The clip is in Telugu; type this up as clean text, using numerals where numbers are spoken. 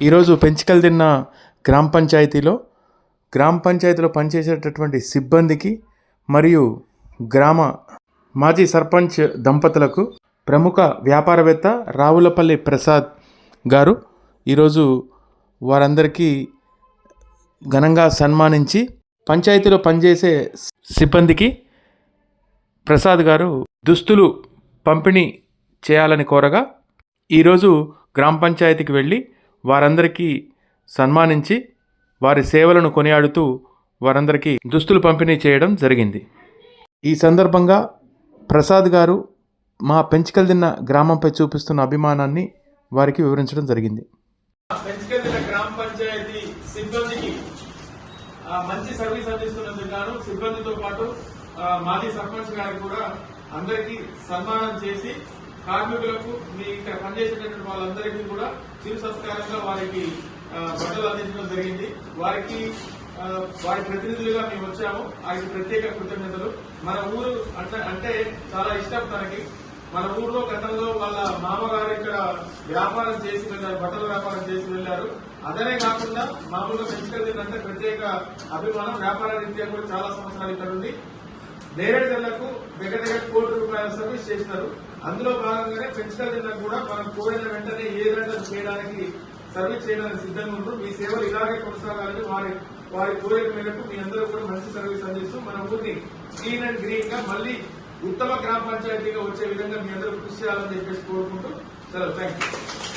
ఈరోజు పెంచికల్దిన్న గ్రామ పంచాయతీలో పనిచేసేటటువంటి సిబ్బందికి మరియు గ్రామ మాజీ సర్పంచ్ దంపతులకు ప్రముఖ వ్యాపారవేత్త రావులపల్లి ప్రసాద్ గారు ఈరోజు వారందరికీ ఘనంగా సన్మానించి పంచాయతీలో పనిచేసే సిబ్బందికి ప్రసాద్ గారు దుస్తులు పంపిణీ చేయాలని కోరగా ఈరోజు గ్రామ పంచాయతీకి వెళ్ళి వారందరికీ సన్మానించి వారి సేవలను కొనియాడుతూ వారందరికీ దుస్తులు పంపిణీ చేయడం జరిగింది. ఈ సందర్భంగా ప్రసాద్ గారు మా పెంచికల్దిన్న గ్రామంపై చూపిస్తున్న అభిమానాన్ని వారికి వివరించడం జరిగింది. పెంచికల్దిన్న గ్రామ పంచాయతీ సిబ్బందికి మంచి సర్వీస్ అందిస్తున్నందుకు గాను సిబ్బందితో పాటు మాజీ సర్పంచ్ గారికి కూడా అందరికీ సన్మానం చేసి కార్మికులకు మీ ఇక్కడ పనిచేసేటటువంటి వాళ్ళందరికీ కూడా చిరు సత్కారంగా వారికి బట్టలు అందించడం జరిగింది. వారికి వారి ప్రతినిధులుగా మేము వచ్చాము. వారికి ప్రత్యేక కృతజ్ఞతలు. మన ఊరు అంటే చాలా ఇష్టం తనకి. మన ఊర్లో గతంలో వాళ్ళ మామగారు ఇక్కడ వ్యాపారం చేసి వెళ్ళారు, బట్టల వ్యాపారం చేసి వెళ్లారు. అదనే కాకుండా మామూలుగా పెంచుకెళ్తుంది అంటే ప్రత్యేక అభిమానం. వ్యాపార రీత్యా కూడా చాలా సంవత్సరాలు ఇక్కడ ఉంది. నేరేడులకు దగ్గర ₹1,00,00,000 సర్వీస్ చేసినారు. అందులో భాగంగానే పెంచుకెళ్తున్నా కూడా మనం కోరిన వెంటనే ఏదంటే చేయడానికి సర్వీస్ చేయడానికి సిద్ధంగా ఉంటారు. మీ సేవలు ఇలాగే కొనసాగాలని వారి కోరిక మేరకు మీ అందరూ కూడా మంచి సర్వీస్ అందిస్తూ మన ఊరిని క్లీన్ అండ్ గ్రీన్ గా మళ్ళీ ఉత్తమ గ్రామ పంచాయతీగా వచ్చే విధంగా మీ అందరూ కృషి చేయాలని చెప్పేసి కోరుకుంటూ సెలవు. Thank you.